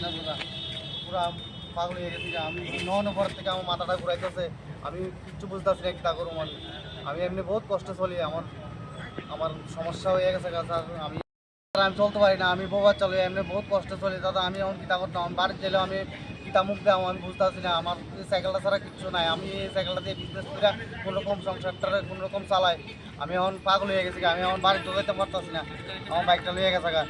না দাদা, পুরা পাগল হয়ে গেছি। আমি ননের পর থেকে আমার মাথাটা ঘুরাইতেছে, আমি কিচ্ছু বুঝতেছি না কী করবো। আমি এমনি বহুত কষ্ট চলি, আমার আমার সমস্যা হয়ে গেছে স্যার। আমি চলতে পারি না, আমি বোবা চলে এমনি বহুত কষ্ট চলি দাদা। আমি এখন কিতা করতাম, আমি বাড়িতে গেলেও আমি কিতা মুখ দেওয়া আমি বুঝতে পারছি না। আমার এই সাইকেলটা ছাড়া কিচ্ছু নাই, আমি এই সাইকেলটা দিয়ে বিজনেস করে কোনোরকম সংসারটা কোনোরকম চালাই। আমি এখন পাগল হয়ে গেছি, আমি এখন বাড়ি ঢুকাইতে পারতেছি না, আমার বাইকটা লইয়ে গেছে গা।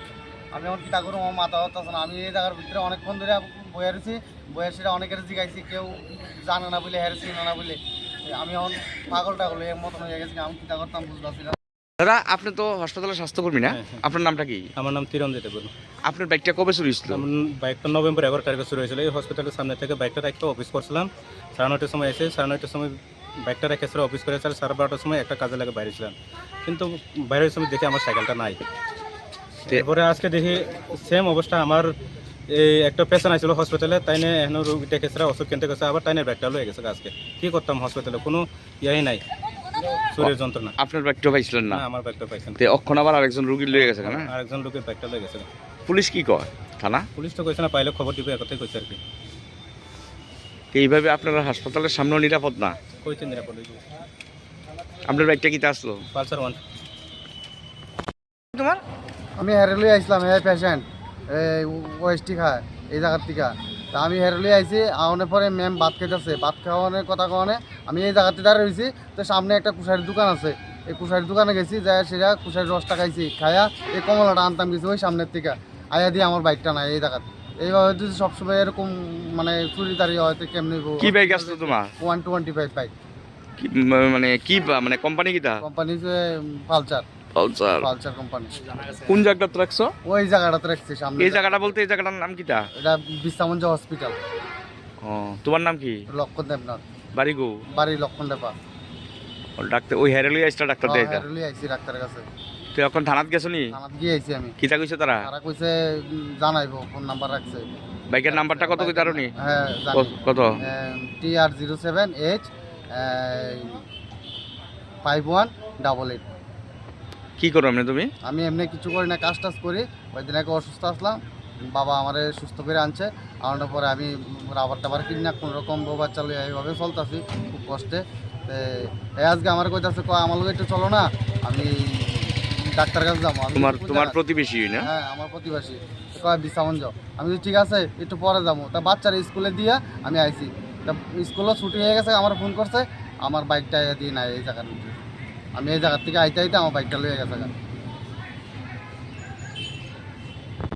আমি এখন কিতা করবো, আমার মাথা হচ্ছে না। আমি এই জায়গার ভিতরে অনেকক্ষণ ধরে বয়ে রয়েছি, বইয়ের সেটা অনেকের জিগাইছি, কেউ জানে না বলে, হেরে চিনে না বলে। আমি এখন পাগল টাগল এর মতন হয়ে গেছি, আমি কিতা করতাম বুঝতে পারছি না। দাদা, আপনি তো হাসপাতালের স্বাস্থ্যকর্মী না? আপনার নামটা কি? আমার নাম তিরঞ্জিত দেব। আপনার বাইকটা কবে চুরি হয়েছিল? আমার বাইকটা নভেম্বর 11 তারিখে শুরু হয়েছিল। এই হসপিটালের সামনে থেকে বাইকটা রেখে অফিস করছিলাম। 9:30টার সময় এসে 9:30টার সময় বাইকটা রেখে অফিস করে 12:30টার সময় একটা কাজে লাগে বাইরে ছিলাম, কিন্তু বাইরের সময় দেখি আমার সাইকেলটা নাই। এরপরে আজকে দেখি সেম অবস্থা। আমার এই একটা পেশেন্ট আসছিল হসপিটালে, তাই নিয়ে এখন রোগী দেখেছে, ওষুধ কিনতে গেছে, আবার তাই নিয়ে বাইকটা লয়ে গেছে। আজকে কী করতাম, হসপিটালে কোনো ইয়াই নাই, শরীর যন্ত্রণা। আপনার বাইকটা পাইছিলেন না? আমার বাইকটা পাইছেন, অক্ষণ আবার আরেকজন রুগী লয়ে গেছে না? আরেকজন লোকের বাইকটা লয়ে গেছে। পুলিশ কি কয় থানা? পুলিশ তো কইছে না, পাইলে খবর দিবে, একথাই কইছে আর কি। এইভাবে আপনারা হাসপাতালের সামনেও নিরাপদ না? কইছে নিরাপদ। আপনার বাইকটা কিতে আসলো? পালসার 1। তোমার? আমি হেরেলি আইসলাম, হে পেশেন্ট এই ওয়েস্টি খায় এই জায়গার থেকে। তা আমি হেরেলি আইসি, আওয়ানোর পরে ম্যাম ভাত খাইতেছে, ভাত খাওয়ানোর কথা কওয়ানে আমি এই জায়গাতে দাঁড়িয়ে রয়েছি। তো সামনে একটা কুশারির দোকান আছে, এই কুশারির দোকানে গেছি, যাই সেটা কুশারির রসটা খাইছি, খাইয়া এই কমলাটা আনতাম গেছি ওই সামনের থেকে। আয়া দিয়ে আমার বাইকটা নাই এই জায়গাতে। এইভাবে যদি সবসময় এরকম মানে চুরি দাঁড়িয়ে হয়তো কেমনি। কি বাইক আসলো তোমার? 125 বাইক। মানে কি মানে কোম্পানি কিটা? কোম্পানি যে পালসার। পালসার। Pulsar company. কোন জায়গাতে রাখছো? ওই জায়গাটাতে রাখছি সামনে। এই জায়গাটা বলতে এই জায়গাটার নাম কিটা? এটা বিশ্রামঞ্জ হসপিটাল। ও, তোমার নাম কি? লক্ষণ দেবনাথ। বাড়ি গো? বাড়ি লক্ষণ দেবা। ডাক্তার ওই হেরেলি আইসটা ডাক্তার দেয় এটা? হেরুলি আইছি ডাক্তারের কাছে। তুই এখন থানাত গেছো নি? থানাত গিয়ে আইছি আমি। কিতা কইছে তারা? তারা কইছে জানাইবো, ফোন নাম্বার রাখছে। বাইকের নাম্বারটা কত কই জানো নি? হ্যাঁ জানি। কত? TR07H 5188। কি করো এমনি তুমি? আমি এমনি কিছু করি না, কাজ টাজ করি। ওই দিন আগে অসুস্থ আসলাম, বাবা আমারে সুস্থ করে আনছে। আনার পরে আমি রাবার টাবার কিনি না, কোনো রকম বউ বাচ্চা লইয়া এইভাবে চলতেছি খুব কষ্টে। আজকে আমার কইতাছে আমার লোক একটু চলো না, আমি ডাক্তার কাছে যাবো। তোমার প্রতিবেশী না? হ্যাঁ আমার প্রতিবেশী। কয় বিশ্রামন যাও। আমি ঠিক আছে একটু পরে যাবো। তা বাচ্চারা স্কুলে দিয়া আমি আইছি। তা স্কুলও ছুটি হয়ে গেছে, আমার ফোন করছে, আমার বাইকটা দিয়ে নাই এই জায়গার। আমি এই জায়গার থেকে আইতে আইতে আমার বাইকটা লয়ে গেছে।